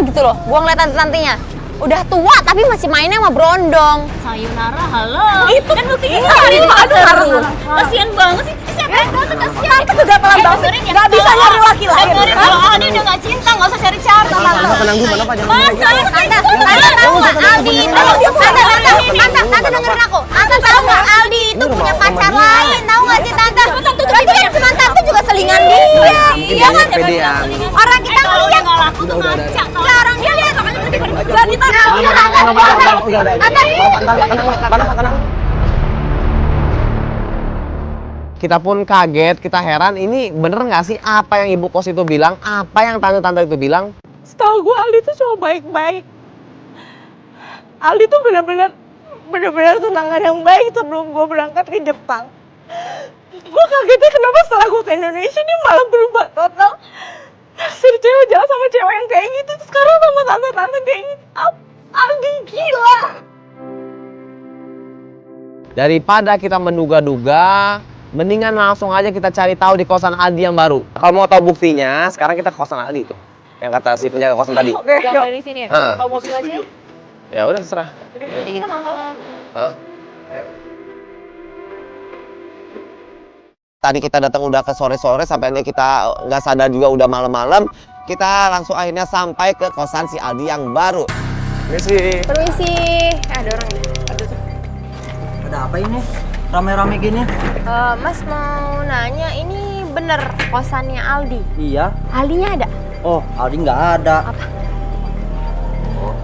gitu loh. Gua ngeliat tante-tantenya. Udah tua tapi masih mainnya sama berondong. Sayonara, halo. Itu kan buktinya aduh. Kasian banget sih. Siapa yang tante kasian? Itu juga pelan banget. Gak bisa nyari laki lain. Dengerin kalau Aldi udah gak cinta, gak usah cari-cari. Tenang dulu, Nova, jangan Mas, Tante tahu nggak Aldi itu? Tante dengerin aku. Tante tahu nggak Aldi itu punya pacar lain? Tahu nggak sih tante? Berarti kan cuma tante juga selingan dia. Iya kan? Orang kita ngeliat. Gak laku tuh ngaca. Ya orang dia lihat. Jadi tante. Kita pun kaget, kita heran, ini bener nggak sih apa yang ibu kos itu bilang, apa yang tante-tante itu bilang? Setahu gue Aldi tuh cuma baik-baik. Aldi tuh benar-benar tunangan yang baik sebelum gue berangkat ke Jepang. Gue kagetnya kenapa setelah gue ke Indonesia dia malah berubah total. Si cewek jalan sama cewek yang kayak gitu, terus sekarang sama tante-tante kayak gitu. Aldi gila. Daripada kita menduga-duga, mendingan langsung aja kita cari tahu di kosan Aldi yang baru. Kalau mau tahu buktinya, sekarang kita ke kosan Aldi tuh. Yang kata si penjaga kosan tadi. Oke, yuk. Dari sini ya. Bawa mobil aja yuk. Ya udah terserah. Tadi kita datang udah ke sore-sore, sampai kita nggak sadar juga udah malam-malam. Kita langsung akhirnya sampai ke kosan si Aldi yang baru. Permisi. Ada orang ya? Ada apa ini? Rame-rame gini? Mas mau nanya, ini bener kosannya Aldi? Iya. Aldinya ada? Oh, Aldi nggak ada. Apa?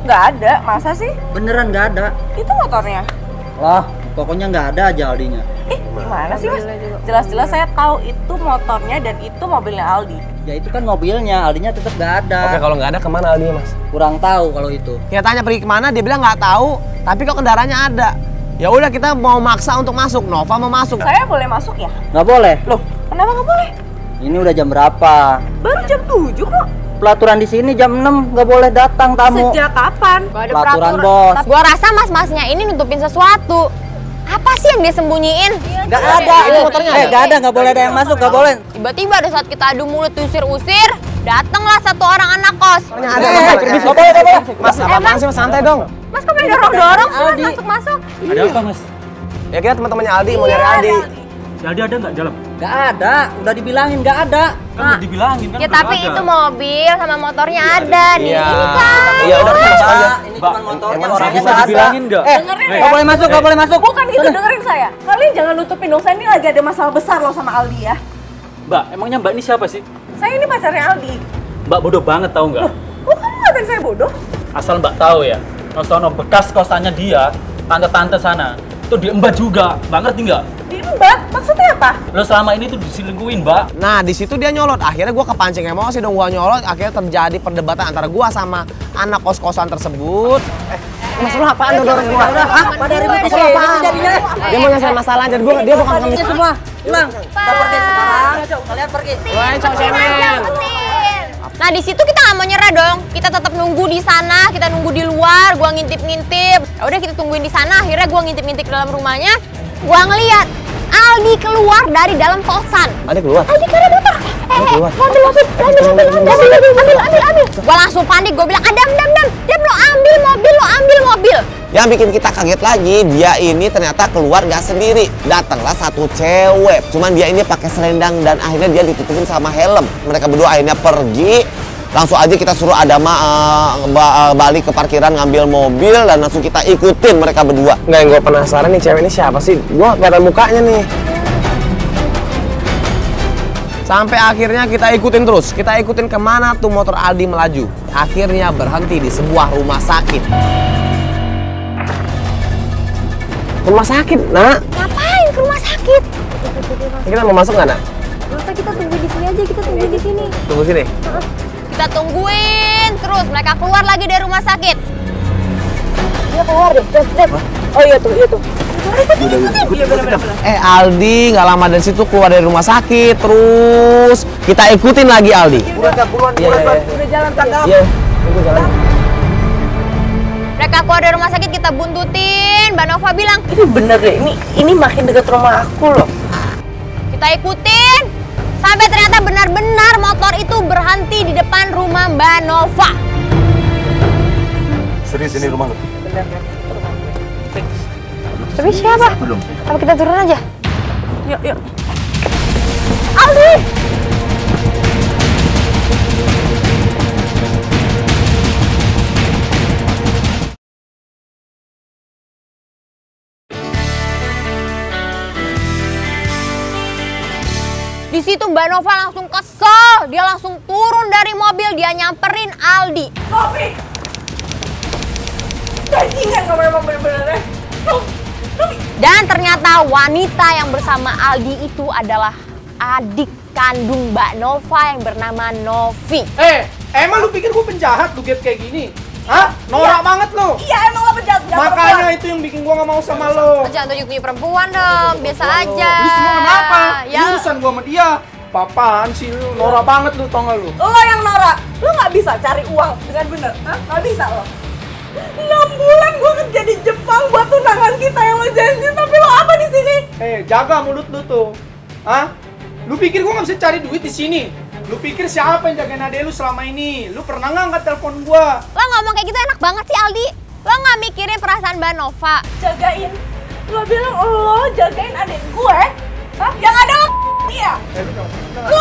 Nggak ada, masa sih? Beneran nggak ada. Itu motornya. Lah, pokoknya nggak ada aja Aldinya. Gimana sih mas? Jelas-jelas saya tahu itu motornya dan itu mobilnya Aldi. Ya itu kan mobilnya, Aldinya tetap nggak ada. Oke, kalau nggak ada kemana Aldinya, Mas? Kurang tahu kalau itu. Kita tanya pergi kemana, dia bilang nggak tahu. Tapi kok kendaraannya ada. Ya udah, kita mau maksa untuk masuk. Nova mau masuk. Saya boleh masuk ya? Nggak boleh. Loh, kenapa nggak boleh? Ini udah jam berapa? Baru jam 7 kok. Pelaturan di sini jam 6 nggak boleh datang tamu. Sejak kapan? Gak ada Peraturan, peraturan. Bos. Gua rasa mas-masnya ini nutupin sesuatu. Apa sih yang dia sembunyiin? Nggak ada. Ini motornya ada? Nggak ada, nggak boleh ada yang masuk, nggak boleh. Tiba-tiba ada saat kita adu mulut diusir-usir, datanglah satu orang anak kos. Ada, Nggak boleh, nggak boleh. Mas, apaan sih, Mas? Santai dong. Mas kok main dorong-dorong sih masuk-masuk? Ada apa mas? Ya kita teman-temannya Aldi, mau nyari Aldi. Si Aldi ada nggak dalam? Nggak ada, udah dibilangin nggak ada. Kan udah dibilangin kan Ya belum tapi ada. itu mobil sama motornya ada nih. Iya. Ini kan. Iya, udah kita masuk aja. Ini Mbak, cuma motornya, emang orangnya bisa nggak ada. dibilangin nggak? Dengerin Nggak boleh masuk, nggak boleh masuk. Bukan gitu, dengerin saya. Kalian jangan nutupin dong, saya ini lagi ada masalah besar loh sama Aldi ya. Mbak, emangnya Mbak ini siapa sih? Saya ini pacarnya Aldi. Mbak bodoh banget tahu nggak? Kok kamu ngatain saya bodoh? Asal Mbak tahu ya, sono bekas kosannya dia, tante-tante sana, itu diembat juga. Mbak ngerti nggak? Diembat? Maksudnya apa? Lo selama ini tuh diselingkuhin Mbak. Nah, di situ dia nyolot. Akhirnya gua kepancing emosi dong, gua nyolot. Akhirnya terjadi perdebatan antara gua sama anak kos-kosan tersebut. Mas, lu apaan dorong gua? Hah? Pada ribut di Lu sini apaan? jadinya. Dia mau nyelesain masalah aja. Dia bukan Pergi semua, pulang. Kita pergi sekarang. Kalian pergi. Woi, cowok cemen. Nah di situ kita nggak mau nyerah dong. Kita tetap nunggu di sana, kita nunggu di luar. Gua ngintip-ngintip. Ya udah kita tungguin di sana. Akhirnya gua ngintip-ngintip ke dalam rumahnya. Gua ngeliat Aldi keluar dari dalam kosan. Aldi keluar. Aldi karena motor. keluar. Ambil. Gua langsung panik. Gua bilang, Adam. Dia lo ambil mobil. Yang bikin kita kaget lagi, dia ini ternyata keluar nggak sendiri. Datanglah satu cewek. Cuman dia ini pakai selendang dan akhirnya dia ditutupin sama helm. Mereka berdua akhirnya pergi. Langsung aja kita suruh Adama balik ke parkiran ngambil mobil dan langsung kita ikutin mereka berdua. Nggak, yang gue penasaran nih cewek ini siapa sih? Gue nggak ada mukanya nih. Sampai akhirnya kita ikutin terus. Kita ikutin kemana tuh motor Aldi melaju. Akhirnya berhenti di sebuah rumah sakit. Rumah sakit, nak? Ngapain ke rumah sakit? Kita mau masuk nggak, nak? Masa kita tunggu di sini aja, kita tunggu di sini. Tunggu sini. Kita tungguin terus mereka keluar lagi dari rumah sakit. Dia keluar deh, Dep. Oh iya tuh. Iya benar. Aldi nggak lama dari situ keluar dari rumah sakit. Terus kita ikutin lagi Aldi. Udah buruan. Udah jalan tangga. Iya, gue jalan. Mereka keluar dari rumah sakit, kita buntutin. Mbak Nova bilang, Ini bener deh, ini makin deket rumah aku loh. kita ikutin. Sampai ternyata benar-benar motor itu berhenti di depan rumah Mbak Nova. Serius ini rumah lu? Tapi siapa? Apa kita turun aja? Yuk, yuk. Aldi! Di situ Mbak Nova langsung kesel, dia langsung turun dari mobil, dia nyamperin Aldi. Novi! Bajingan kamu emang bener-bener. Dan ternyata wanita yang bersama Aldi itu adalah adik kandung Mbak Nova yang bernama Novi. Emang lu pikir gue penjahat lu kayak gini? Hah? Norak banget lu. Iya emang lo penjahat. Makanya itu yang bikin gua gak mau sama lo. Jangan tunjuk-tunjuk perempuan dong, biasa aja. Lu semua kenapa? Ya, Ini urusan gua sama dia. Papaan sih lu, norak banget lu, tau gak lu? Lo yang norak. Lo nggak bisa cari uang dengan bener. Hah? Nggak bisa lo. 6 bulan gue kerja di Jepang buat tunangan kita yang lo janji, tapi lo apa di sini? Jaga mulut lu tuh. Hah? Lu pikir gua gak bisa cari duit di sini? Lu pikir siapa yang jagain adek lu selama ini? Lu pernah nggak angkat telepon gua? Lo ngomong kayak gitu enak banget sih Aldi. Lo nggak mikirin perasaan Mbak Nova. Jagain. Lo bilang lo jagain adik gue. Hah? Yang ada lo dia. Lo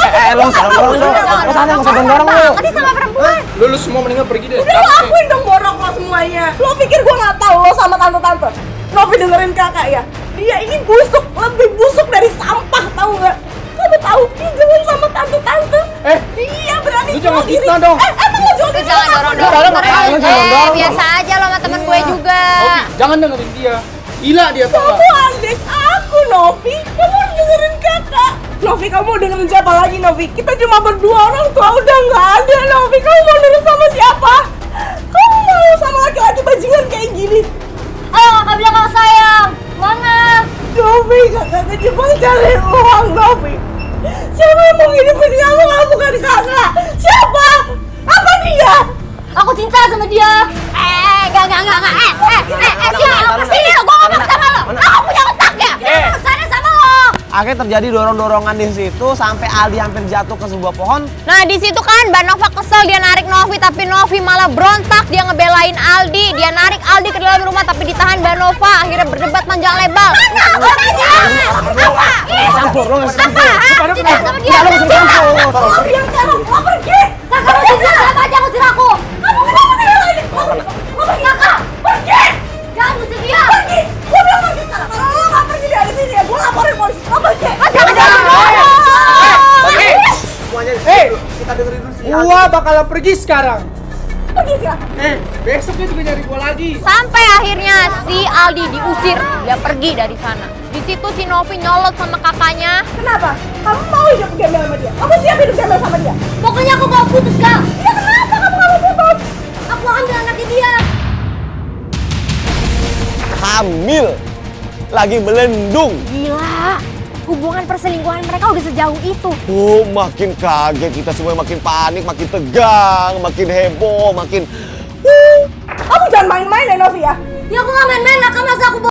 dorong Nanti sama perempuan. Lu semua mendingan pergi deh. Udah lo akuin dong borok lo semuanya. Lo pikir gue nggak tahu lo sama tante-tante? Novi dengerin kakak ya. Dia ini busuk, lebih busuk dari sampah, tahu nggak? Kamu tahu dia jalan sama tante-tante. Dia berani Lu jangan jual diri. fitnah dong. Emang lo jual Lu diri? jangan dorong-dorong. Biasa aja lo sama temen gue juga. Novi, jangan dengerin dia. Gila dia tau Kamu gak? adik aku, Novi. Kamu harus dengerin kakak. Novi, kamu mau dengerin siapa lagi, Novi? Kita cuma berdua, orang tua udah nggak ada, Novi. Kamu mau nurut sama siapa? Kamu mau sama laki-laki bajingan kayak gini? Ayo kakak bilang kalau sayang. Mana? Novi, kakak ke Jepang cari uang, Novi. Siapa yang mau hidupin kamu kalau bukan kakak? Siapa? Apa dia? Aku cinta sama dia. Enggak. Sini lo, gue ngomong sama lo. Lo punya otak ya? Urusannya sama lo. Akhirnya terjadi dorong-dorongan di situ sampai Aldi hampir jatuh ke sebuah pohon. Nah di situ kan Mbak Nova kesel, dia narik Novi, tapi Novi malah berontak, dia ngebelain Aldi, dia narik Aldi ke dalam rumah tapi ditahan Mbak Nova, akhirnya berdebat panjang lebar. Campur, lo nggak campur. Cinta sama dia. Lo bilang sekarang, lo pergi. Kakak udah jelas apa aja ngusir aku. Kamu kenapa sih ini? Lo pergi, kakak. Pergi. Jangan ngusir dia. Pergi. Gue bilang pergi sekarang. Kalau lo nggak pergi dari sini ya, gue laporin polisi. Lo pergi. Kita dengerin dulu sih. Gua bakalan pergi sekarang. Pergi sekarang. Besok dia juga nyari gua lagi. Sampai akhirnya si Aldi diusir, dia pergi dari sana. Di situ si Novi nyolot sama kakaknya. Kenapa? Kamu mau hidup gembel sama dia? Kamu siap hidup gembel sama dia? Pokoknya aku gak putus kak. Ya kenapa kamu gak mau putus? Aku ambil anaknya dia. Hamil. Lagi melendung. Gila, hubungan perselingkuhan mereka udah sejauh itu. Oh, makin kaget kita semua, makin panik, makin tegang, makin heboh, makin Kamu jangan main-main ya, Novi ya. Ya aku gak main-main, kakak masa aku